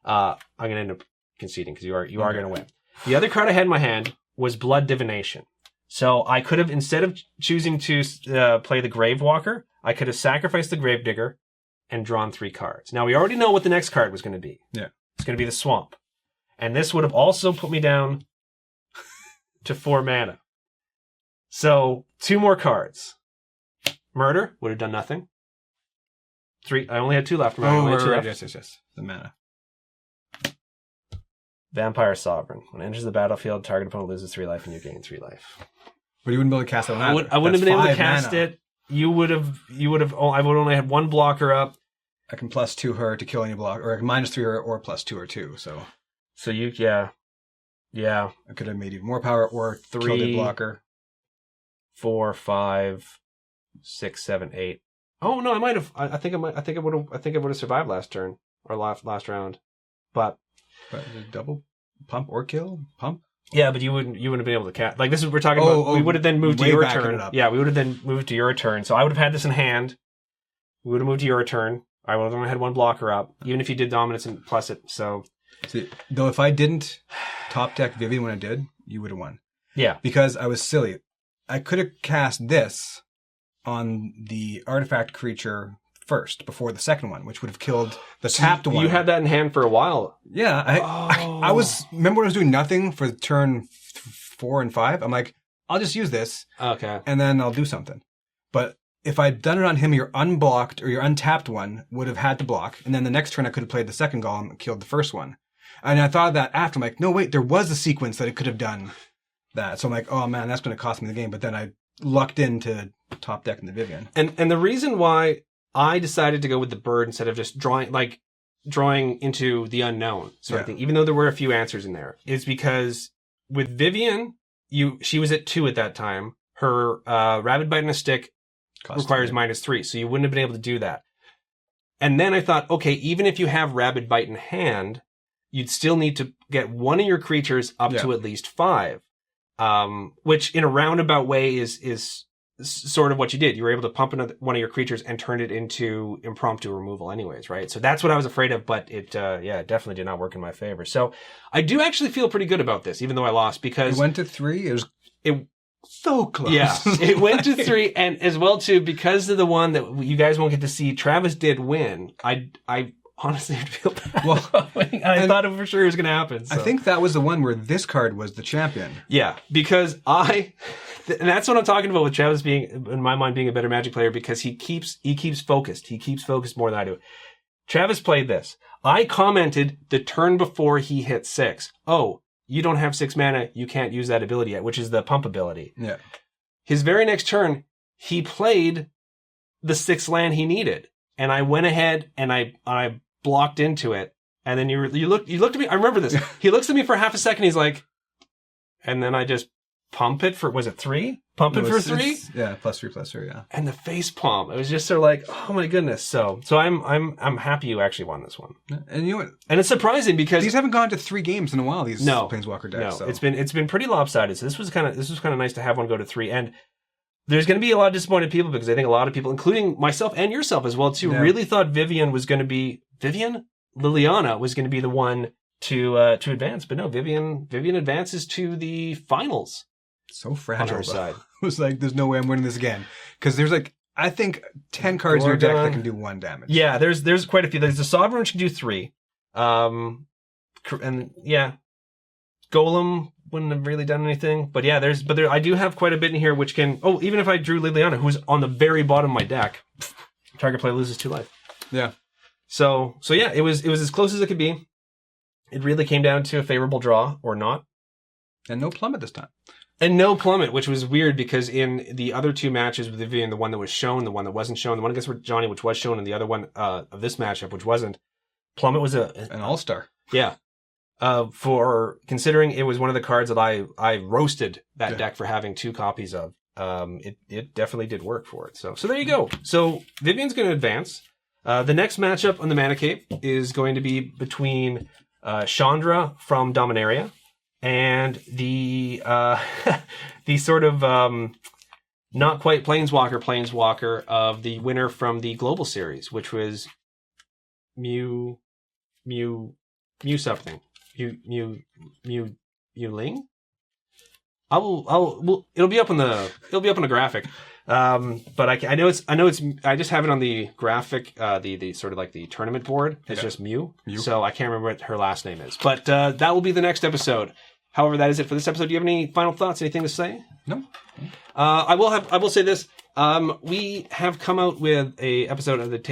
I'm going to end up conceding, because you are going to win. The other card I had in my hand was Blood Divination. So I could have, instead of choosing to play the Gravewalker, I could have sacrificed the Gravedigger and drawn 3 cards. Now, we already know what the next card was going to be. Yeah. It's going to be the Swamp. And this would have also put me down to 4 mana. So, 2 more cards. Murder would have done nothing. 3. I only had 2 left. Remember? I only had 2 left. Yes. The mana. Vampire Sovereign. When it enters the battlefield, target opponent loses 3 life and you gain 3 life. But you wouldn't be able to cast it on that. I wouldn't have been able to cast it. I would only had 1 blocker up. I can +2 her to kill any block, or I can -3 her, or +2 her too. So Yeah. I could have made even more power, or 3, killed a blocker. 4, 5, 6, 7, 8. Oh no, I might have. I think I would have survived last turn or last round, but But the double pump or kill pump. yeah, but you wouldn't have been able to cast. Like this is we're talking about. We would have then moved to your turn. Yeah, we would have then moved to your turn. So I would have had this in hand. We would have moved to your turn. I would have only had 1 blocker up, even if you did dominance and plus it. So, See, though, if I didn't top deck Vivien when I did, you would have won. Yeah, because I was silly. I could have cast this on the artifact creature first before the second one, which would have killed the tapped one. You had that in hand for a while. Yeah, I was. Remember when I was doing nothing for turn 4 and 5? I'm like, I'll just use this. Okay. And then I'll do something. But if I'd done it on him, your unblocked or your untapped one would have had to block. And then the next turn I could have played the second golem and killed the first one. And I thought of that after. I'm like, no, wait, there was a sequence that it could have done that. So I'm like, oh man, that's going to cost me the game. But then I lucked into top deck in the Vivien. And the reason why I decided to go with the bird instead of just drawing into the unknown sort of thing, even though there were a few answers in there, is because with Vivien, she was at 2 at that time. Her Rabid Bite and a Stick requires -3, so you wouldn't have been able to do that. And then I thought, okay, even if you have Rabid Bite in hand, you'd still need to get one of your creatures up to at least 5, which in a roundabout way is sort of what you did. You were able to pump one of your creatures and turn it into impromptu removal anyways, right? So that's what I was afraid of, but it definitely did not work in my favor. So I do actually feel pretty good about this, even though I lost, because... It went to 3? It was so close. Yeah, it went to 3, and as well, too, because of the one that you guys won't get to see, Travis did win. I honestly feel bad. Well, I thought for sure it was going to happen. So. I think that was the one where this card was the champion. Yeah, because and that's what I'm talking about with Travis being, in my mind, being a better Magic player, because he keeps focused. He keeps focused more than I do. Travis played this. I commented the turn before he hit 6. Oh, you don't have 6 mana, you can't use that ability yet, which is the pump ability. Yeah. His very next turn, he played the 6th land he needed. And I went ahead and I blocked into it. And then you looked at me, I remember this. He looks at me for half a second, he's like, and then I just pump it for, was it 3? Pump it for 3? Yeah, +3, yeah. And the face palm, it was just sort of like, oh my goodness. So I'm happy you actually won this one. And you know what? And it's surprising because these haven't gone to 3 games in a while, these Planeswalker decks. No, so. it's been pretty lopsided. So this was kind of nice to have one go to 3. And there's going to be a lot of disappointed people, because I think a lot of people, including myself and yourself as well too, really thought Liliana was going to be the one to advance. But no, Vivien advances to the finals. So fragile. On her side. I was like, there's no way I'm winning this again. Because there's like, I think 10 cards in your deck Gorgon. that can do 1 damage. Yeah, there's quite a few. There's the Sovereign, which can do 3. And yeah, Golem wouldn't have really done anything. But yeah, I do have quite a bit in here which can. Oh, even if I drew Liliana, who's on the very bottom of my deck, target player loses 2 life. Yeah. So yeah, it was as close as it could be. It really came down to a favorable draw or not. And no plummet this time. And no plummet, which was weird because in the other 2 matches with Vivien, the one that was shown, the one that wasn't shown, the one against Johnny, which was shown, and the other one of this matchup, which wasn't, plummet was an all-star. Yeah. For considering it was one of the cards that I roasted that deck for having 2 copies of. It definitely did work for it. So there you go. So Vivien's going to advance. The next matchup on the Mana Cave is going to be between Chandra from Dominaria and the the sort of not quite Planeswalker of the winner from the Global Series, which was Mew something. Mew Ling? It'll be up on the graphic. But I know it's I just have it on the graphic, the sort of like the tournament board. It's just Mew. So I can't remember what her last name is. But that will be the next episode. However, that is it for this episode. Do you have any final thoughts? Anything to say? No. I will say this. We have come out with a episode of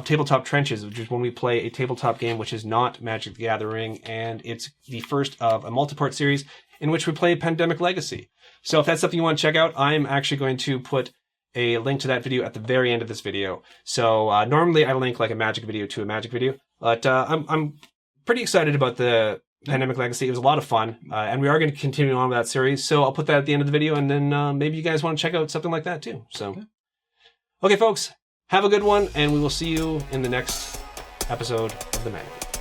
Tabletop Trenches, which is when we play a tabletop game which is not Magic the Gathering, and it's the first of a multi-part series in which we play Pandemic Legacy. So if that's something you want to check out, I'm actually going to put a link to that video at the very end of this video. So normally I link like a Magic video to a Magic video, but I'm pretty excited about the Pandemic Legacy. It was a lot of fun, and we are going to continue on with that series. So I'll put that at the end of the video, and then maybe you guys want to check out something like that too. So, okay, folks, have a good one, and we will see you in the next episode of The Mana Cave.